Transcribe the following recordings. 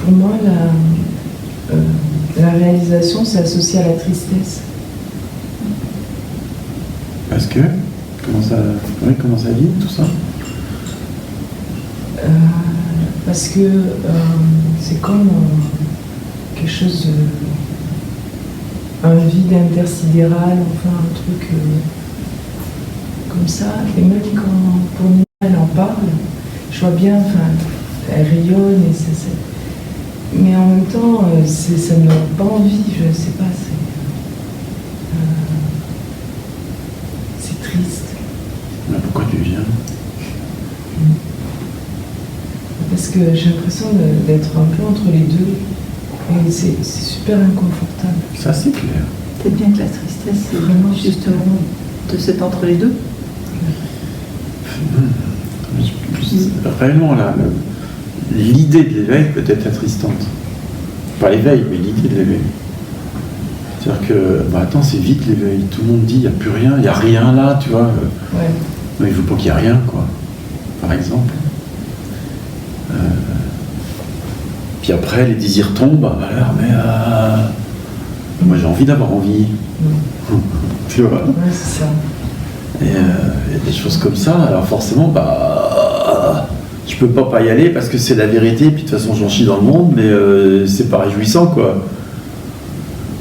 pour moi, la réalisation, c'est associé à la tristesse. Parce que comment ça vit tout ça? Parce que c'est comme quelque chose, un vide intersidéral, enfin un truc comme ça. Et même quand pour Nina elle en parle, je vois bien, enfin, elle rayonne et mais en même temps, ça ne donne pas envie, je ne sais pas, c'est triste. Mais pourquoi tu viens? Parce que j'ai l'impression d'être un peu entre les deux, et c'est super inconfortable. Ça, c'est clair. Peut-être bien que la tristesse, c'est vraiment justement de cet entre les deux. Réellement, l'idée de l'éveil peut être attristante. Pas l'éveil, mais l'idée de l'éveil. C'est-à-dire que, attends, c'est vite l'éveil. Tout le monde dit, il n'y a plus rien, il n'y a rien là, tu vois. Ouais. Mais il ne faut pas qu'il y ait rien, quoi. Par exemple. Puis après, les désirs tombent, alors, mais moi j'ai envie d'avoir envie. Tu vois. Ouais, c'est ça. Et il y a des choses comme ça, alors forcément, je peux pas y aller parce que c'est la vérité, puis de toute façon j'en chie dans le monde, mais c'est pas réjouissant, quoi.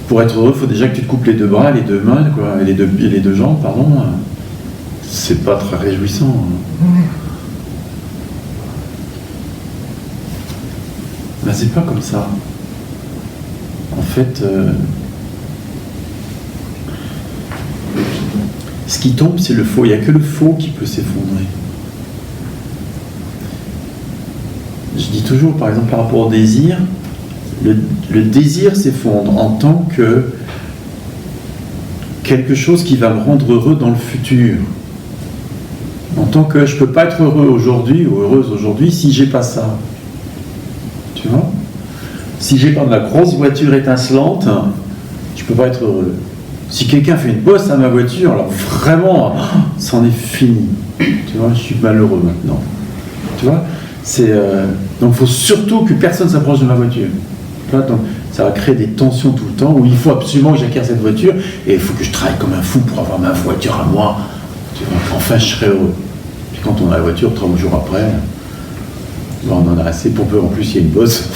Pour être heureux, il faut déjà que tu te coupes les deux bras, les deux mains, quoi, et les deux jambes, pardon. C'est pas très réjouissant. Ouais. Ben, c'est pas comme ça. En fait, ce qui tombe, c'est le faux. Il n'y a que le faux qui peut s'effondrer. Je dis toujours, par exemple, par rapport au désir, le désir s'effondre en tant que quelque chose qui va me rendre heureux dans le futur. En tant que je ne peux pas être heureux aujourd'hui ou heureuse aujourd'hui si j'ai pas ça. Tu vois? Si j'ai pas ma grosse voiture étincelante, je peux pas être heureux. Si quelqu'un fait une bosse à ma voiture, alors vraiment, c'en est fini. Tu vois, je suis malheureux maintenant. Tu vois? Donc il faut surtout que personne s'approche de ma voiture. Tu vois, donc, ça va créer des tensions tout le temps où il faut absolument que j'acquière cette voiture et il faut que je travaille comme un fou pour avoir ma voiture à moi. Tu vois, enfin, je serai heureux. Puis quand on a la voiture, 3 jours après, on en a assez pour peu. En plus, il y a une bosse.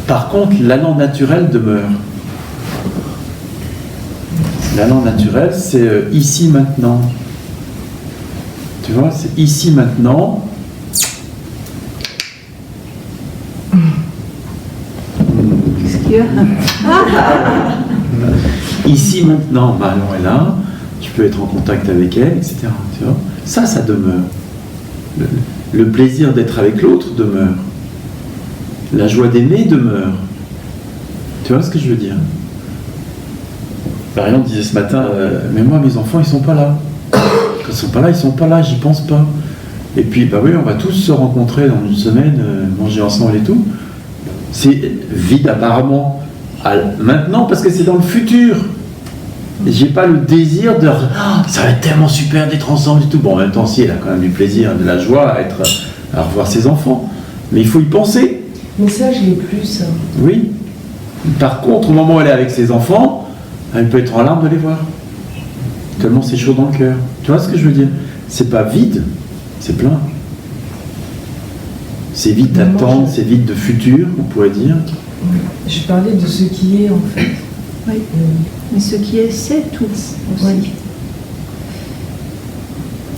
Par contre, l'allant naturel demeure. L'allant naturel, c'est ici, maintenant. Tu vois, c'est ici, maintenant. Qu'est-ce qu'il y a? Ici, maintenant, Marion est là. Tu peux être en contact avec elle, etc. Tu vois, ça demeure. Le plaisir d'être avec l'autre demeure. La joie d'aimer demeure. Tu vois ce que je veux dire? Par exemple, disait ce matin, mais moi, mes enfants, ils sont pas là. Quand ils sont pas là, j'y pense pas. Et puis, oui, on va tous se rencontrer dans une semaine, manger ensemble et tout. C'est vide apparemment. Maintenant, parce que c'est dans le futur. Et j'ai pas le désir de ça va être tellement super d'être ensemble et tout. Bon, en même temps, si, elle a quand même du plaisir, de la joie à revoir ses enfants. Mais il faut y penser. Mais ça, je l'ai plus, ça. Oui. Par contre, au moment où elle est avec ses enfants, elle peut être en larmes de les voir. Tellement c'est chaud dans le cœur. Tu vois ce que je veux dire? C'est pas vide, c'est plein. C'est vide d'attente, c'est vide de futur, on pourrait dire. Je parlais de ce qui est, en fait. Oui. Mais ce qui est, c'est tout aussi. Oui.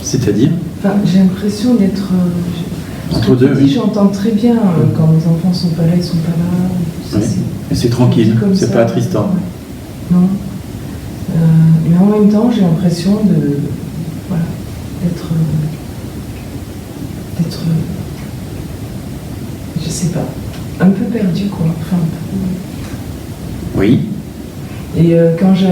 C'est-à-dire? Enfin, j'ai l'impression d'être... entre deux, oui. J'entends très bien quand mes enfants sont pas là, ils sont pas là. Oui. Et c'est tranquille, c'est pas attristant. Ouais. Non. Mais en même temps, j'ai l'impression de... Voilà, d'être... je sais pas, un peu perdu, quoi. Enfin, Oui. Et quand j'ai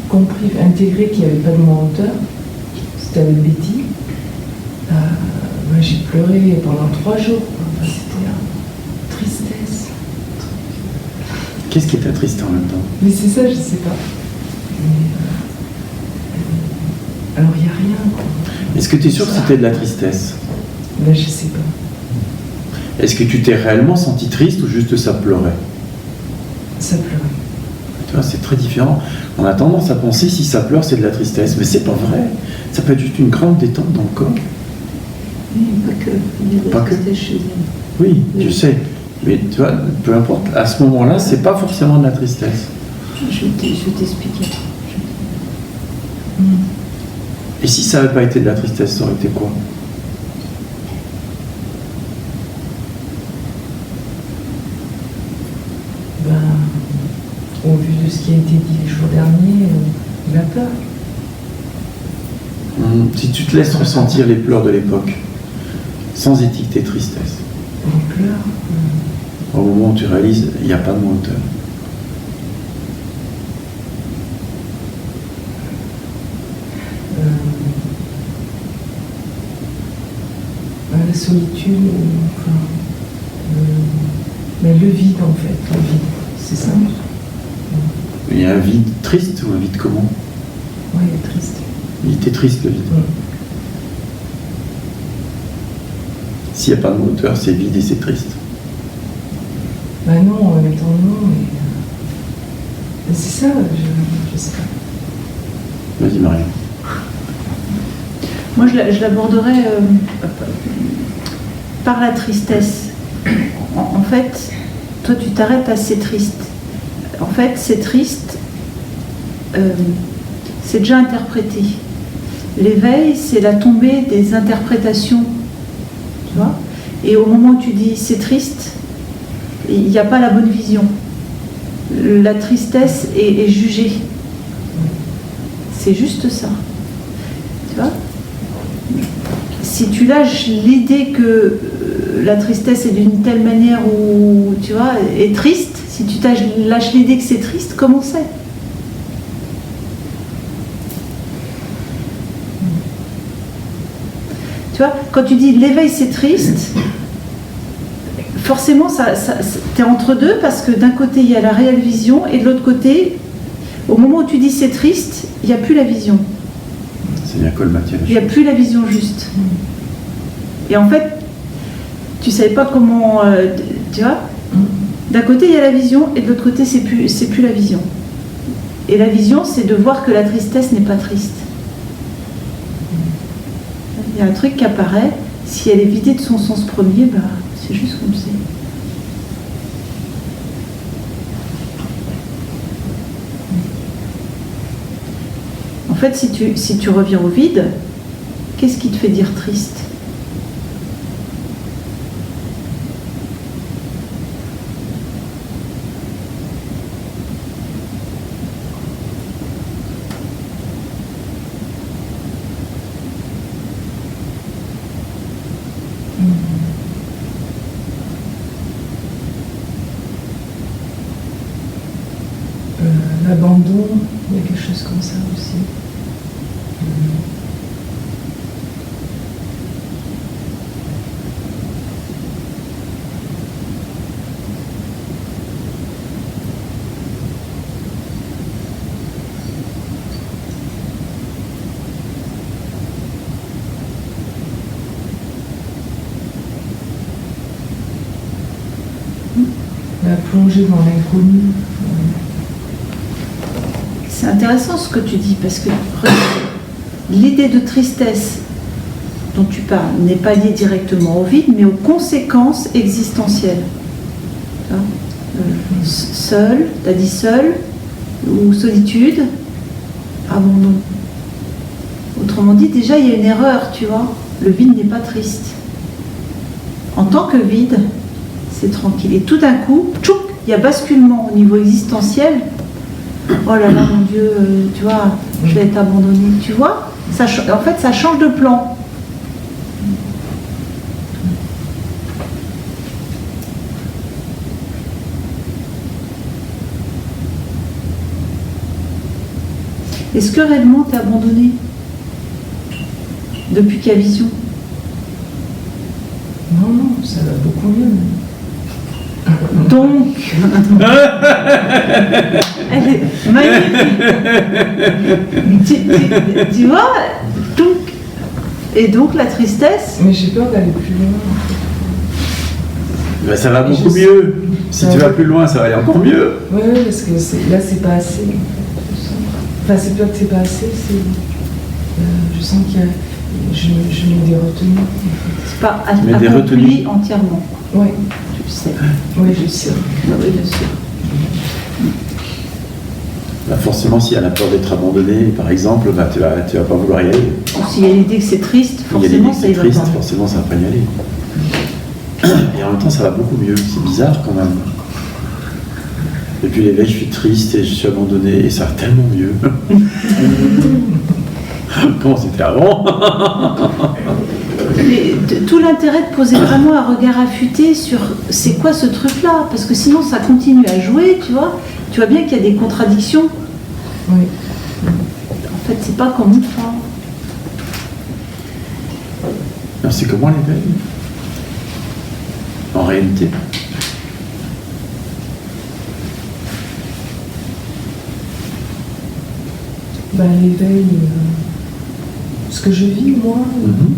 compris, intégré qu'il n'y avait pas de moi auteur, c'était avec Betty, j'ai pleuré pendant 3 jours. Enfin, c'était une tristesse. Qu'est-ce qui est attristant en même temps? Mais c'est ça, je sais pas. Mais, alors il n'y a rien, quoi. Est-ce que tu es sûr que c'était de la tristesse? Ben, je sais pas. Est-ce que tu t'es réellement senti triste ou juste ça pleurait? Ça pleurait. Tu vois, c'est très différent. On a tendance à penser si ça pleure, c'est de la tristesse, mais c'est pas vrai. Ça peut être juste une grande détente dans le corps. Oui, pas que. Il y a de la Pas que. tristesse chez elle. Oui, je sais. Mais tu vois, peu importe, à ce moment-là, c'est pas forcément de la tristesse. Je vais t'expliquer. Et si ça n'avait pas été de la tristesse, ça aurait été quoi? Ben, au vu de ce qui a été dit les jours derniers, la peur. Si tu te laisses ressentir les pleurs de l'époque, sans étiqueter tristesse, Les pleurs. au moment où tu réalises, il n'y a pas de moteur. La solitude, enfin, mais le vide en fait, le vide, c'est ça. Il y a un vide triste ou un vide comment? Oui, triste. Il était triste le vide. S'il n'y a pas de moteur, c'est vide et c'est triste. Ben non, en même temps non, mais c'est ça, je sais pas. Vas-y Marion. Moi, je l'aborderais par la tristesse. En fait, toi, tu t'arrêtes à c'est triste. En fait, c'est triste, c'est déjà interprété. L'éveil, c'est la tombée des interprétations. Tu vois ? Et au moment où tu dis c'est triste, il n'y a pas la bonne vision. La tristesse est jugée. C'est juste ça. Tu vois ? Si tu lâches l'idée que la tristesse est d'une telle manière où, tu vois, est triste, si tu lâches l'idée que c'est triste, comment c'est ? Tu vois, quand tu dis l'éveil c'est triste, forcément t'es entre deux parce que d'un côté il y a la réelle vision et de l'autre côté, au moment où tu dis c'est triste, il n'y a plus la vision. C'est bien colmaté. Il n'y a plus la vision juste. Et en fait, tu ne savais pas comment... tu vois ? D'un côté, il y a la vision, et de l'autre côté, c'est plus la vision. Et la vision, c'est de voir que la tristesse n'est pas triste. Il y a un truc qui apparaît, si elle est vidée de son sens premier, bah, c'est juste comme c'est. En fait, si tu reviens au vide, qu'est-ce qui te fait dire triste ? L'abandon, il y a quelque chose comme ça aussi. La plongée dans l'inconnu. C'est intéressant ce que tu dis, parce que l'idée de tristesse dont tu parles n'est pas liée directement au vide, mais aux conséquences existentielles. Seul, tu as dit seul, ou solitude, abandon. Autrement dit, déjà il y a une erreur, tu vois. Le vide n'est pas triste. En tant que vide, c'est tranquille. Et tout d'un coup, tchouk, il y a basculement au niveau existentiel. Oh là là, mon Dieu, tu vois, je vais être abandonnée. Tu vois, en fait, ça change de plan. Est-ce que réellement t'es abandonnée depuis qu'il y a vision ? Non, non, ça va beaucoup mieux. Donc, elle est magnifique. Tu vois, donc, Et donc la tristesse, Mais j'ai peur d'aller plus loin. En fait. Ben, ça va Et beaucoup je sais. mieux. Si Ça tu va. vas plus loin, ça va aller encore mieux. Oui, parce que là, c'est pas assez. En fait, je sens. Enfin, c'est pas que c'est pas assez, c'est. Je sens qu'il y a. Je mets des retenues. En c'est pas mets des accompli retenues. entièrement. fait. Oui, Tu le sais. je sais. Oui, bien sûr. Ben, forcément, si elle a peur d'être abandonnée, par exemple, ben, tu vas pas vouloir y aller. Ou s'il y a l'idée que c'est triste, Il y a des forcément que ça y c'est va triste, pas. forcément, ça va pas y aller. Et en même temps, ça va beaucoup mieux. C'est bizarre quand même. Et puis l'éveil, je suis triste et je suis abandonné et ça va tellement mieux. Comment c'était avant? Mais tout l'intérêt de poser vraiment un regard affûté sur c'est quoi ce truc-là, parce que sinon ça continue à jouer, tu vois. Tu vois bien qu'il y a des contradictions. Oui. En fait, c'est pas comme on croit. Alors, c'est comment l'éveil? En réalité. Ben, l'éveil, ce que je vis, moi, Mhm.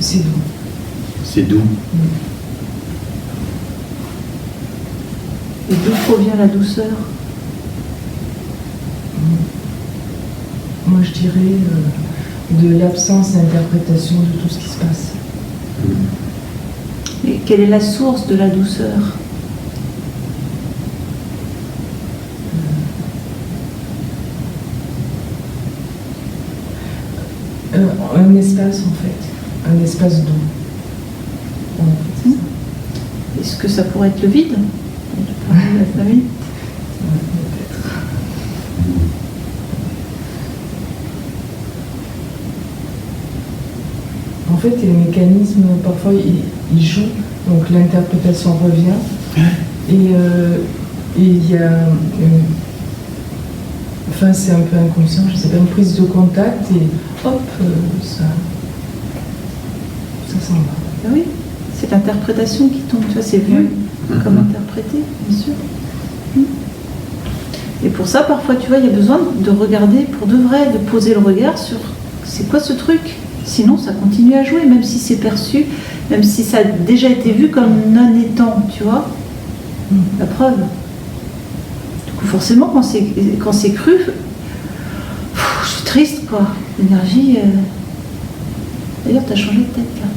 c'est doux. C'est doux. Et d'où provient la douceur? Moi, je dirais de l'absence d'interprétation de tout ce qui se passe. Et quelle est la source de la douceur? Un espace, en fait. Un espace doux. En fait, c'est ça. Est-ce que ça pourrait être le vide dont tu parlais la famille? Ouais, peut-être. En fait, les mécanismes, parfois, ils jouent, donc l'interprétation revient, et il y a enfin, c'est un peu inconscient, je sais pas, une prise de contact, et hop, ça s'en va. Ah oui, c'est l'interprétation qui tombe, tu vois, c'est vu comme interprété, bien sûr. Et pour ça, parfois, tu vois, il y a besoin de regarder pour de vrai, de poser le regard sur c'est quoi ce truc. Sinon, ça continue à jouer, même si c'est perçu, même si ça a déjà été vu comme non étant, tu vois. La preuve. Du coup, forcément, quand c'est cru, je suis triste, quoi. L'énergie. D'ailleurs, t'as changé de tête, là.